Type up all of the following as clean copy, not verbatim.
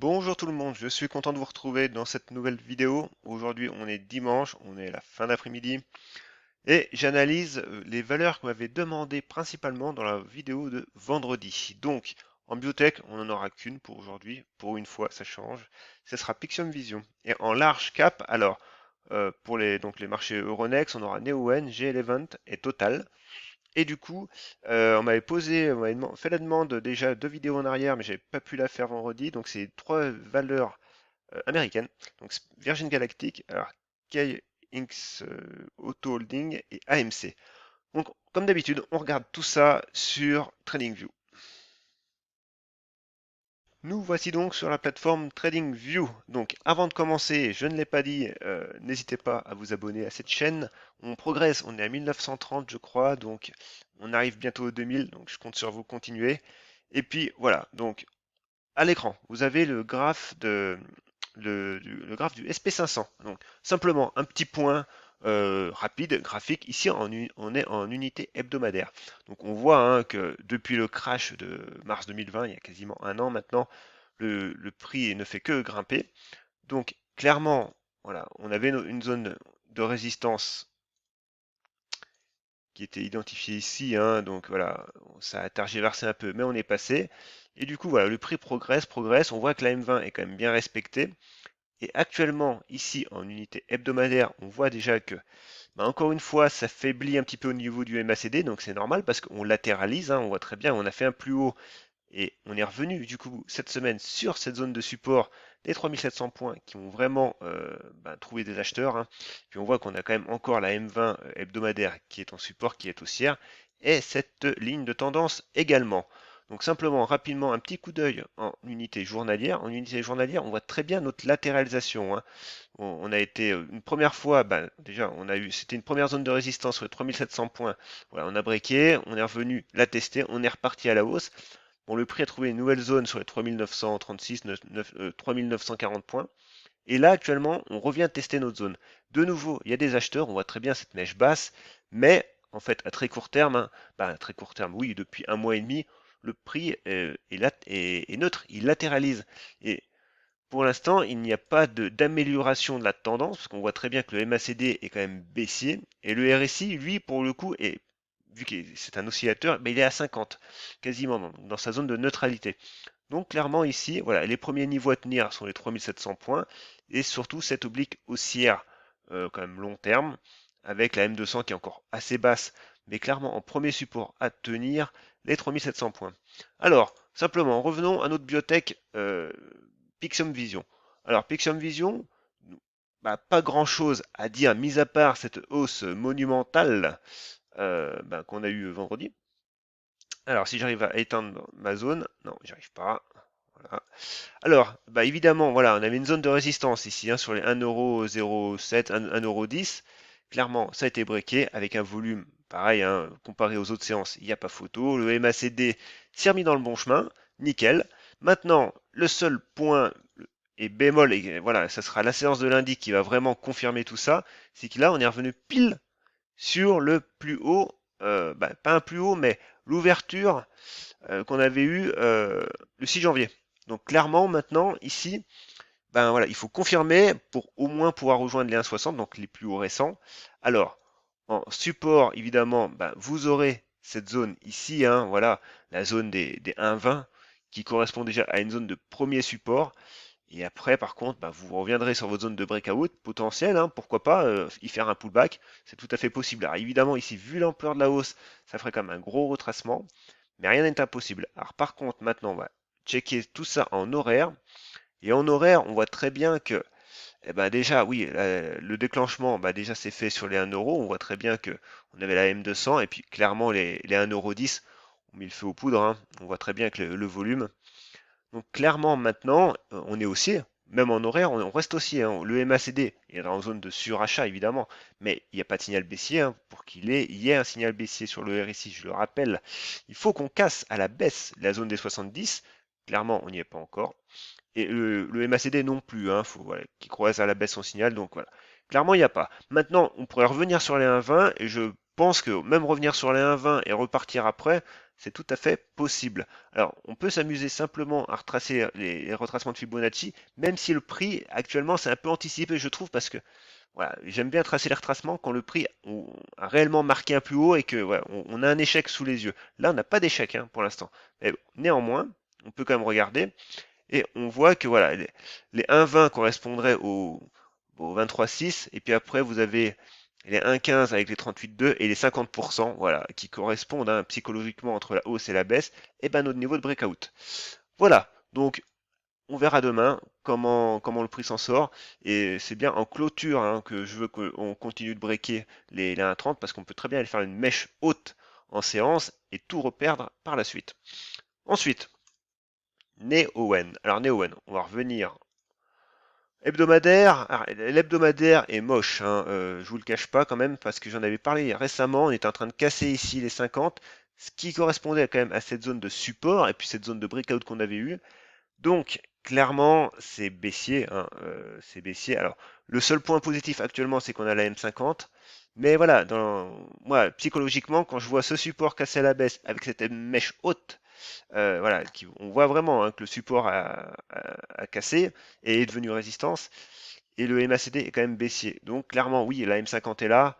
Bonjour tout le monde, je suis content de vous retrouver dans cette nouvelle vidéo. Aujourd'hui on est dimanche, on est la fin d'après-midi et j'analyse les valeurs qu'on m'avait demandées principalement dans la vidéo de vendredi. Donc en biotech on n'en aura qu'une pour aujourd'hui, pour une fois ça change, ce sera Pixium Vision. Et en large cap, alors pour les marchés Euronext, on aura Neoen, G11 et Total. Et du coup, on m'avait fait la demande déjà 2 vidéos en arrière, mais j'avais pas pu la faire vendredi. Donc c'est 3 valeurs américaines. Donc Virgin Galactic, alors KX Auto Holding et AMC. Donc comme d'habitude, on regarde tout ça sur TradingView. Nous voici donc sur la plateforme TradingView. Donc avant de commencer, je ne l'ai pas dit, n'hésitez pas à vous abonner à cette chaîne. On progresse, on est à 1930 je crois, donc on arrive bientôt aux 2000, donc je compte sur vous continuer. Et puis voilà, donc à l'écran, vous avez le graphe du SP500. Donc simplement un petit point rapide, graphique. Ici, on est en unité hebdomadaire. Donc on voit hein, que depuis le crash de mars 2020, il y a quasiment un an maintenant, le prix ne fait que grimper. Donc clairement, voilà, on avait une zone de résistance qui était identifiée ici, hein, donc voilà, ça a tergiversé un peu, mais on est passé. Et du coup, voilà, le prix progresse, progresse. On voit que la M20 est quand même bien respectée. Et actuellement, ici, en unité hebdomadaire, on voit déjà que, bah, encore une fois, ça faiblit un petit peu au niveau du MACD, donc c'est normal parce qu'on latéralise, hein, on voit très bien, on a fait un plus haut et on est revenu du coup cette semaine sur cette zone de support des 3700 points qui ont vraiment trouvé des acheteurs, hein. Puis on voit qu'on a quand même encore la M20 hebdomadaire qui est en support, qui est haussière, et cette ligne de tendance également. Donc simplement, rapidement, un petit coup d'œil en unité journalière. En unité journalière, on voit très bien notre latéralisation, hein. On a été une première fois, déjà, c'était une première zone de résistance sur les 3700 points. Voilà, on a breaké, on est revenu la tester, on est reparti à la hausse. Bon, le prix a trouvé une nouvelle zone sur les 3936, 3940 points. Et là, actuellement, on revient tester notre zone. De nouveau, il y a des acheteurs, on voit très bien cette mèche basse, mais en fait, à très court terme, hein, à très court terme, oui, depuis un mois et demi, le prix est neutre, il latéralise. Et pour l'instant, il n'y a pas d'amélioration de la tendance, parce qu'on voit très bien que le MACD est quand même baissier, et le RSI, lui, pour le coup, vu que c'est un oscillateur, il est à 50, quasiment dans sa zone de neutralité. Donc clairement ici, voilà, les premiers niveaux à tenir sont les 3700 points, et surtout cette oblique haussière, quand même long terme, avec la M200 qui est encore assez basse, mais clairement en premier support à tenir, les 3700 points. Alors, simplement, revenons à notre biotech Pixium Vision. Alors, Pixium Vision, pas grand-chose à dire, mis à part cette hausse monumentale qu'on a eue vendredi. Alors, si j'arrive à éteindre ma zone, non, j'y arrive pas. Voilà. Alors, évidemment, voilà, on avait une zone de résistance ici, hein, sur les 1,07€, 1,10€. Clairement, ça a été breaké avec un volume pareil, hein, comparé aux autres séances, il n'y a pas photo. Le MACD s'est remis dans le bon chemin, nickel. Maintenant, le seul point et bémol, et voilà, ça sera la séance de lundi qui va vraiment confirmer tout ça, c'est que là, on est revenu pile sur le plus haut, pas un plus haut, mais l'ouverture qu'on avait eue le 6 janvier. Donc clairement, maintenant, ici, voilà, il faut confirmer pour au moins pouvoir rejoindre les 1,60, donc les plus hauts récents. Alors, en support, évidemment, vous aurez cette zone ici, hein, voilà, la zone des 1,20 qui correspond déjà à une zone de premier support. Et après, par contre, vous reviendrez sur votre zone de breakout potentielle, hein, pourquoi pas y faire un pullback, c'est tout à fait possible. Alors évidemment, ici, vu l'ampleur de la hausse, ça ferait quand même un gros retracement, mais rien n'est impossible. Alors par contre, maintenant, on va checker tout ça en horaire. Et en horaire, on voit très bien que, déjà, oui, le déclenchement, déjà c'est fait sur les 1€. On voit très bien que on avait la M200 et puis clairement les 1,10€, on met le feu aux poudres, hein. On voit très bien que le volume. Donc clairement maintenant, on est haussier, même en horaire, on reste haussier, hein. Le MACD est en zone de surachat évidemment, mais il n'y a pas de signal baissier, hein. Pour il y ait un signal baissier sur le RSI, je le rappelle, il faut qu'on casse à la baisse la zone des 70. Clairement, on n'y est pas encore. Et le MACD non plus, hein, faut, voilà, qui croise à la baisse son signal, donc voilà. Clairement, il n'y a pas. Maintenant, on pourrait revenir sur les 1,20 et je pense que même revenir sur les 1,20 et repartir après, c'est tout à fait possible. Alors, on peut s'amuser simplement à retracer les retracements de Fibonacci, même si le prix, actuellement, c'est un peu anticipé, je trouve, parce que voilà, j'aime bien tracer les retracements quand le prix a réellement marqué un plus haut et que voilà, on a un échec sous les yeux. Là, on n'a pas d'échec hein, pour l'instant. Mais néanmoins, on peut quand même regarder et on voit que voilà, les 1,20 correspondraient au 23,6 et puis après vous avez les 1,15 avec les 38,2 et les 50% voilà, qui correspondent hein, psychologiquement entre la hausse et la baisse, et ben notre niveau de breakout. Voilà, donc on verra demain comment le prix s'en sort. Et c'est bien en clôture hein, que je veux qu'on continue de breaker les 1,30 parce qu'on peut très bien aller faire une mèche haute en séance et tout reperdre par la suite. Ensuite, Neowen. Alors Neowen, on va revenir hebdomadaire. L'hebdomadaire est moche, hein, je vous le cache pas quand même parce que j'en avais parlé récemment. On était en train de casser ici les 50, ce qui correspondait quand même à cette zone de support et puis cette zone de breakout qu'on avait eue. Donc, clairement, c'est baissier, hein, c'est baissier. Alors, le seul point positif actuellement, c'est qu'on a la M50. Mais voilà, moi, psychologiquement, quand je vois ce support casser à la baisse avec cette mèche haute, voilà, on voit vraiment hein, que le support a cassé et est devenu résistance. Et le MACD est quand même baissier. Donc, clairement, oui, la M50 est là.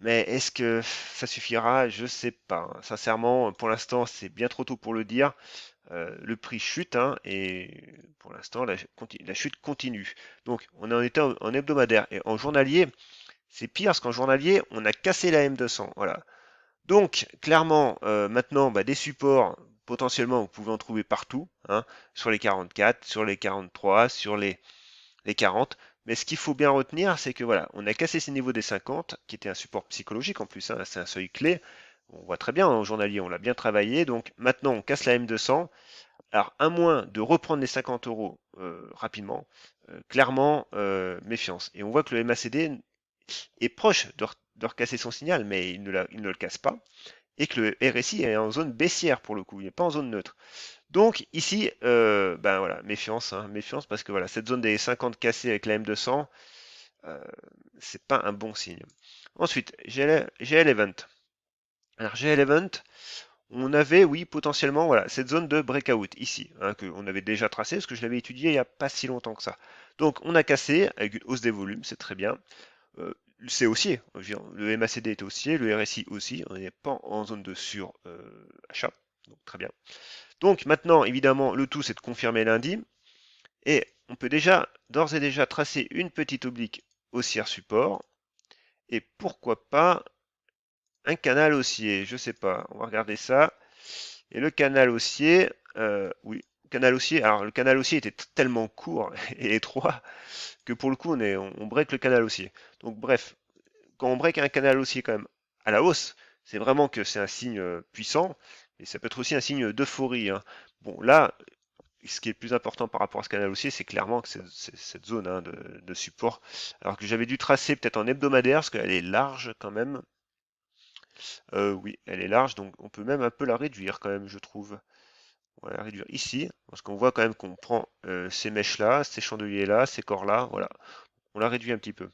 Mais est-ce que ça suffira? Je sais pas, hein. Sincèrement, pour l'instant, c'est bien trop tôt pour le dire. Le prix chute hein, et pour l'instant la chute continue. Donc on en était en hebdomadaire et en journalier, c'est pire parce qu'en journalier on a cassé la M200. Voilà. Donc clairement maintenant des supports potentiellement vous pouvez en trouver partout, hein, sur les 44, sur les 43, sur les 40. Mais ce qu'il faut bien retenir, c'est que voilà, on a cassé ces niveaux des 50, qui était un support psychologique en plus, hein, c'est un seuil clé. On voit très bien en journalier, on l'a bien travaillé. Donc maintenant on casse la M200. Alors, à moins de reprendre les 50 euros rapidement, clairement, méfiance. Et on voit que le MACD est proche de recasser son signal, mais il ne le casse pas. Et que le RSI est en zone baissière pour le coup, il n'est pas en zone neutre. Donc ici, ben voilà, méfiance, hein, méfiance parce que voilà, cette zone des 50 cassés avec la M200, euh, c'est pas un bon signe. Ensuite, GL Event. Alors GL Event, on avait, oui, potentiellement, voilà, cette zone de breakout ici, hein, qu'on avait déjà tracée, parce que je l'avais étudié il n'y a pas si longtemps que ça. Donc, on a cassé avec une hausse des volumes, c'est très bien. C'est haussier, je veux dire, le MACD est haussier, le RSI aussi, on n'est pas en zone de sur-achat, donc très bien. Donc maintenant, évidemment, le tout c'est de confirmer lundi, et on peut déjà, d'ores et déjà, tracer une petite oblique haussière support, et pourquoi pas un canal haussier, je sais pas, on va regarder ça. Et le canal haussier, oui, canal haussier. Alors le canal haussier était tellement court et étroit que pour le coup on break le canal haussier. Donc bref, quand on break un canal haussier quand même à la hausse, c'est vraiment que c'est un signe puissant, et ça peut être aussi un signe d'euphorie, hein. Bon là, ce qui est le plus important par rapport à ce canal haussier, c'est clairement que c'est cette zone hein, de support. Alors que j'avais dû tracer peut-être en hebdomadaire, parce qu'elle est large quand même. Oui, elle est large, donc on peut même un peu la réduire quand même, je trouve. On va la réduire ici, parce qu'on voit quand même qu'on prend ces mèches-là, ces chandeliers-là, ces corps-là, voilà. On la réduit un petit peu.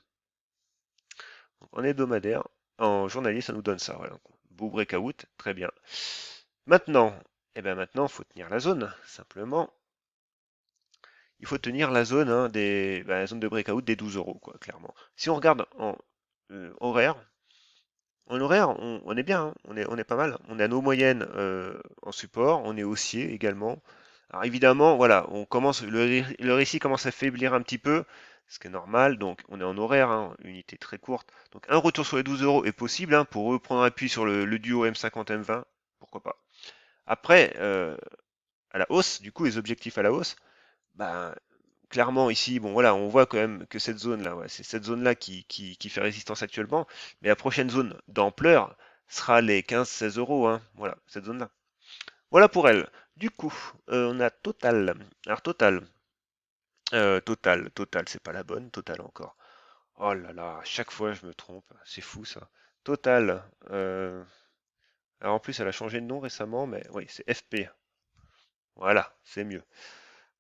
Donc, en hebdomadaire, en journalier, ça nous donne ça, voilà. Beau breakout, très bien. Maintenant, maintenant, il faut tenir la zone, simplement. Il faut tenir la zone hein, la zone de breakout des 12 euros, quoi, clairement. Si on regarde horaire, en horaire, on est bien, hein, on est pas mal. On a nos moyennes en support, on est haussier également. Alors évidemment, voilà, le récit commence à faiblir un petit peu, ce qui est normal. Donc on est en horaire, hein, unité très courte. Donc un retour sur les 12 euros est possible hein, pour reprendre appui sur le duo M50-M20, pourquoi pas. Après, à la hausse, du coup les objectifs à la hausse, ben, clairement ici, bon voilà, on voit quand même que cette zone-là, ouais, c'est cette zone-là qui fait résistance actuellement, mais la prochaine zone d'ampleur sera les 15-16 euros, hein, voilà, cette zone-là. Voilà pour elle. Du coup, on a Total. Alors Total, c'est pas la bonne, Total encore. Oh là là, à chaque fois je me trompe, c'est fou ça. Total, alors en plus elle a changé de nom récemment, mais oui, c'est FP. Voilà, c'est mieux.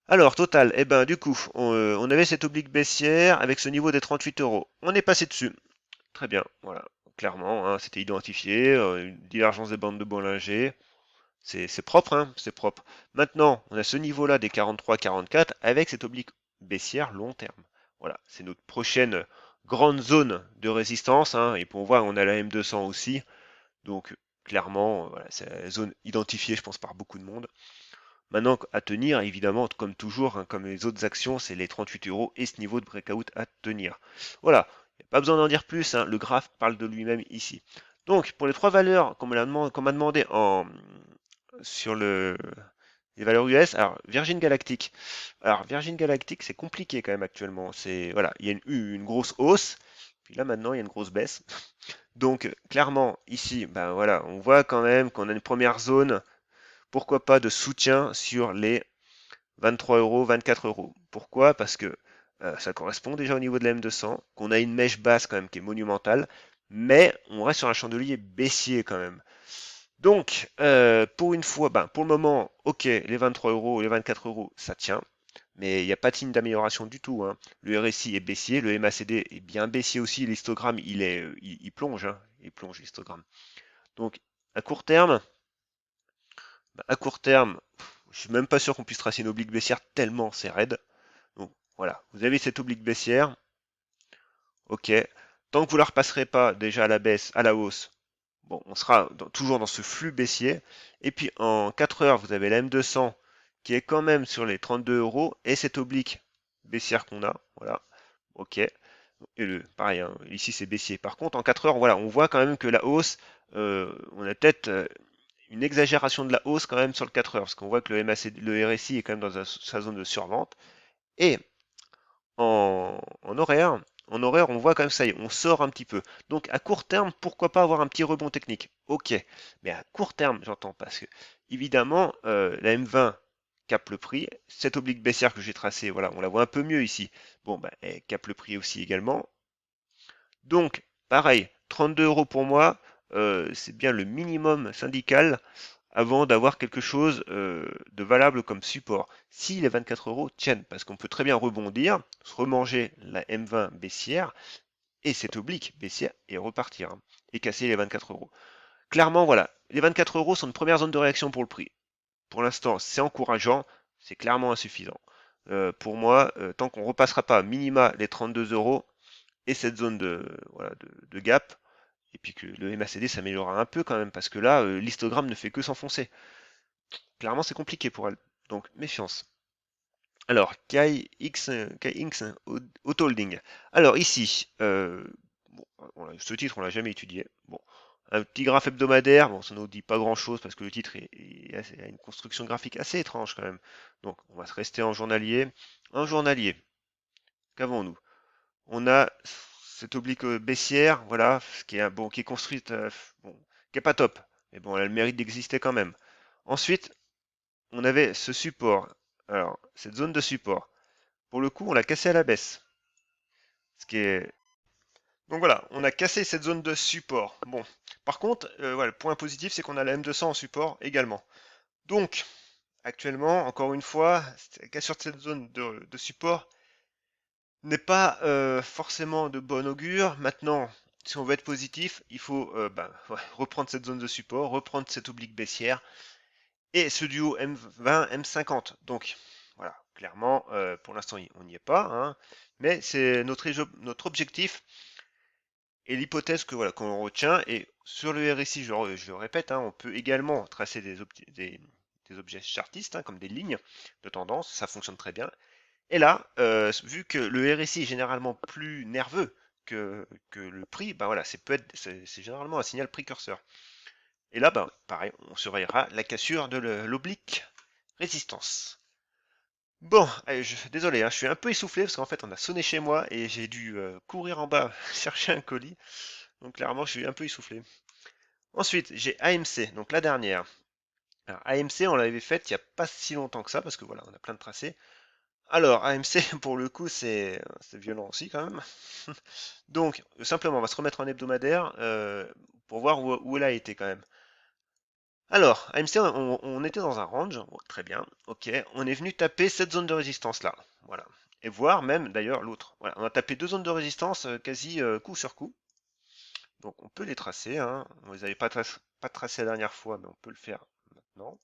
Alors, Total, eh ben, du coup, on avait cette oblique baissière avec ce niveau des 38 euros. On est passé dessus. Très bien, voilà. Clairement, hein, c'était identifié, une divergence des bandes de Bollinger. C'est propre, hein, c'est propre. Maintenant, on a ce niveau-là des 43-44 avec cette oblique baissière long terme. Voilà, c'est notre prochaine grande zone de résistance, hein, et pour voir, on a la M200 aussi. Donc, clairement, voilà, c'est la zone identifiée, je pense, par beaucoup de monde. Maintenant, à tenir, évidemment, comme toujours, hein, comme les autres actions, c'est les 38 euros et ce niveau de breakout à tenir. Voilà, il n'y a pas besoin d'en dire plus, hein, le graphe parle de lui-même ici. Donc, pour les trois valeurs qu'on m'a demandé sur les valeurs US, alors Virgin Galactic. Alors, Virgin Galactic, c'est compliqué quand même actuellement. Voilà, il y a une grosse hausse, puis là maintenant, il y a une grosse baisse. Donc, clairement, ici, ben voilà, on voit quand même qu'on a une première zone, pourquoi pas de soutien sur les 23 euros, 24 euros. Pourquoi? Parce que ça correspond déjà au niveau de la M200, qu'on a une mèche basse quand même qui est monumentale, mais on reste sur un chandelier baissier quand même. Donc, pour une fois, ben, pour le moment, ok, les 23 euros, les 24 euros, ça tient, mais il n'y a pas de signe d'amélioration du tout, hein. Le RSI est baissier, le MACD est bien baissier aussi, l'histogramme, il plonge, hein, il plonge l'histogramme. Donc, à court terme, à court terme, je suis même pas sûr qu'on puisse tracer une oblique baissière tellement c'est raide. Donc voilà, vous avez cette oblique baissière, ok. Tant que vous ne la repasserez pas déjà à la baisse, à la hausse, bon, on sera toujours dans ce flux baissier. Et puis en 4 heures, vous avez la M200 qui est quand même sur les 32 euros et cette oblique baissière qu'on a, voilà, ok. Et pareil, hein, ici c'est baissier. Par contre, en 4 heures, voilà, on voit quand même que la hausse, on a peut-être une exagération de la hausse quand même sur le 4 heures, parce qu'on voit que le RSI est quand même dans sa zone de survente. Et en horaire, on voit quand même ça y est, on sort un petit peu. Donc à court terme, pourquoi pas avoir un petit rebond technique? Ok, mais à court terme, j'entends parce que évidemment, la M20 capte le prix. Cette oblique baissière que j'ai tracée, voilà, on la voit un peu mieux ici. Bon, bah, elle capte le prix aussi également. Donc, pareil, 32 euros pour moi, c'est bien le minimum syndical avant d'avoir quelque chose de valable comme support. Si les 24 euros tiennent, parce qu'on peut très bien rebondir, se remanger la M20 baissière et cette oblique baissière et repartir, hein, et casser les 24 euros. Clairement, voilà, les 24 euros sont une première zone de réaction pour le prix. Pour l'instant, c'est encourageant, c'est clairement insuffisant. Pour moi, tant qu'on ne repassera pas minima les 32 euros et cette zone voilà, de gap, et puis que le MACD s'améliorera un peu quand même, parce que là, l'histogramme ne fait que s'enfoncer. Clairement, c'est compliqué pour elle. Donc, méfiance. Alors, KX Auto Holding. Alors, ici, bon, ce titre, on l'a jamais étudié. Bon, un petit graphe hebdomadaire, bon, ça ne nous dit pas grand-chose parce que le titre a une construction graphique assez étrange quand même. Donc, on va se rester en journalier. En journalier, qu'avons-nous? On a cette oblique baissière, voilà, bon, qui est construite, bon, qui est pas top, mais bon, elle a le mérite d'exister quand même. Ensuite, on avait ce support. Alors, cette zone de support, pour le coup, on l'a cassé à la baisse. Ce qui est... Donc voilà, on a cassé cette zone de support. Bon, par contre, voilà, le point positif, c'est qu'on a la M200 en support également. Donc, actuellement, encore une fois, la cassure de cette zone de support n'est pas forcément de bon augure. Maintenant, si on veut être positif, il faut ben, ouais, reprendre cette zone de support, reprendre cette oblique baissière, et ce duo M20, M50. Donc voilà, clairement, pour l'instant, on n'y est pas, hein, mais c'est notre objectif et l'hypothèse que voilà qu'on retient. Et sur le RSI, je le répète, hein, on peut également tracer des objets chartistes, hein, comme des lignes de tendance, ça fonctionne très bien. Et là, vu que le RSI est généralement plus nerveux que le prix, ben voilà, c'est généralement un signal précurseur. Et là, ben, pareil, on surveillera la cassure de l'oblique résistance. Bon, allez, désolé, hein, je suis un peu essoufflé parce qu'en fait on a sonné chez moi et j'ai dû courir en bas chercher un colis. Donc clairement je suis un peu essoufflé. Ensuite, j'ai AMC, donc la dernière. Alors AMC, on l'avait faite il n'y a pas si longtemps que ça parce que voilà, on a plein de tracés. Alors AMC, pour le coup, c'est violent aussi quand même. Donc simplement, on va se remettre en hebdomadaire pour voir où elle a été quand même. Alors, AMC, on était dans un range, bon, très bien, ok, on est venu taper cette zone de résistance là, voilà, et voir même d'ailleurs l'autre. Voilà, on a tapé deux zones de résistance quasi coup sur coup, donc on peut les tracer, hein. On les avait pas tracées la dernière fois, mais on peut le faire Non?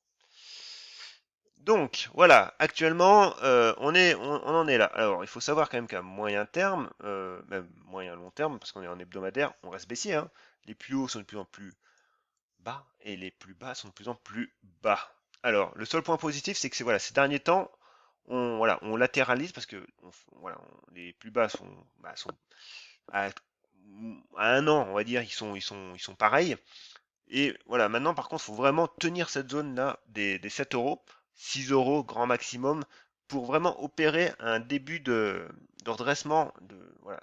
Donc voilà, actuellement on en est là. Alors il faut savoir quand même qu'à moyen terme, même moyen long terme, parce qu'on est en hebdomadaire, on reste baissier, hein. Les plus hauts sont de plus en plus bas et les plus bas sont de plus en plus bas. Alors le seul point positif, c'est que voilà, ces derniers temps, on latéralise parce que voilà, les plus bas sont à, à un an, on va dire, ils sont pareils. Et voilà, maintenant par contre, il faut vraiment tenir cette zone-là des 7 euros, 6 euros grand maximum, pour vraiment opérer un début de redressement, voilà,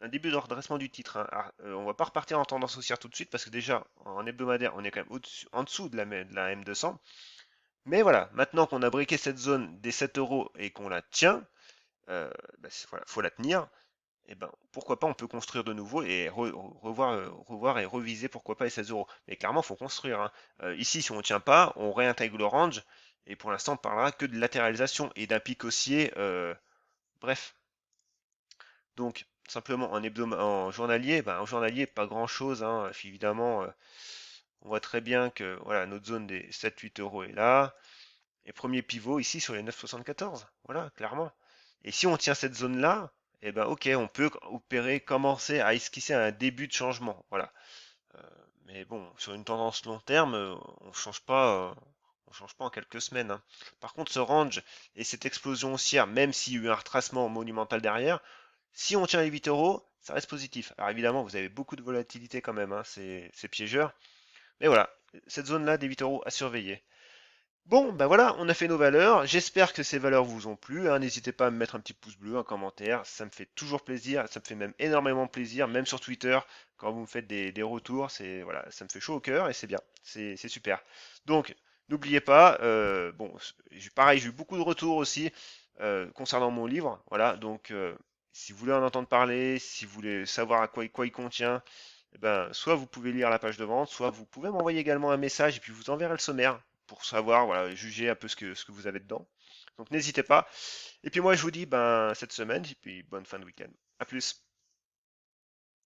un début de redressement du titre, hein. On va pas repartir en tendance haussière tout de suite parce que déjà en hebdomadaire, on est quand même en dessous de la M200. Mais voilà, maintenant qu'on a briqué cette zone des 7 euros et qu'on la tient, bah, voilà, faut la tenir. Et ben, pourquoi pas, on peut construire de nouveau et revoir et reviser, pourquoi pas, les 16 euros. Mais clairement, il faut construire, hein. Ici, si on ne tient pas, on réintègre le range, et pour l'instant, on parlera que de latéralisation et d'un pic haussier. Bref, donc, simplement en journalier, ben, en journalier, pas grand-chose, hein. Évidemment, on voit très bien que voilà, notre zone des 7-8 euros est là. Et premier pivot ici sur les 9,74. Voilà, clairement. Et si on tient cette zone-là, eh ben ok, on peut opérer, commencer à esquisser un début de changement. Voilà. Euh, mais bon, sur une tendance long terme, on change pas en quelques semaines, hein. Par contre, ce range et cette explosion haussière, même s'il y a eu un retracement monumental derrière, si on tient les 8 euros, ça reste positif. Alors évidemment, vous avez beaucoup de volatilité quand même, hein, c'est piégeur. Mais voilà, cette zone-là des 8 euros à surveiller. Bon, ben voilà, on a fait nos valeurs. J'espère que ces valeurs vous ont plu, hein. N'hésitez pas à me mettre un petit pouce bleu, un commentaire. Ça me fait toujours plaisir. Ça me fait même énormément plaisir, même sur Twitter, quand vous me faites des retours. Voilà, ça me fait chaud au cœur et c'est bien. C'est super. Donc, n'oubliez pas, bon, pareil, j'ai eu beaucoup de retours aussi concernant mon livre. Voilà, donc si vous voulez en entendre parler, si vous voulez savoir quoi il contient, eh ben, soit vous pouvez lire la page de vente, soit vous pouvez m'envoyer également un message et puis je vous enverrai le sommaire pour savoir, voilà, juger un peu ce que vous avez dedans. Donc n'hésitez pas. Et puis moi je vous dis ben cette semaine et puis bonne fin de week-end. À plus.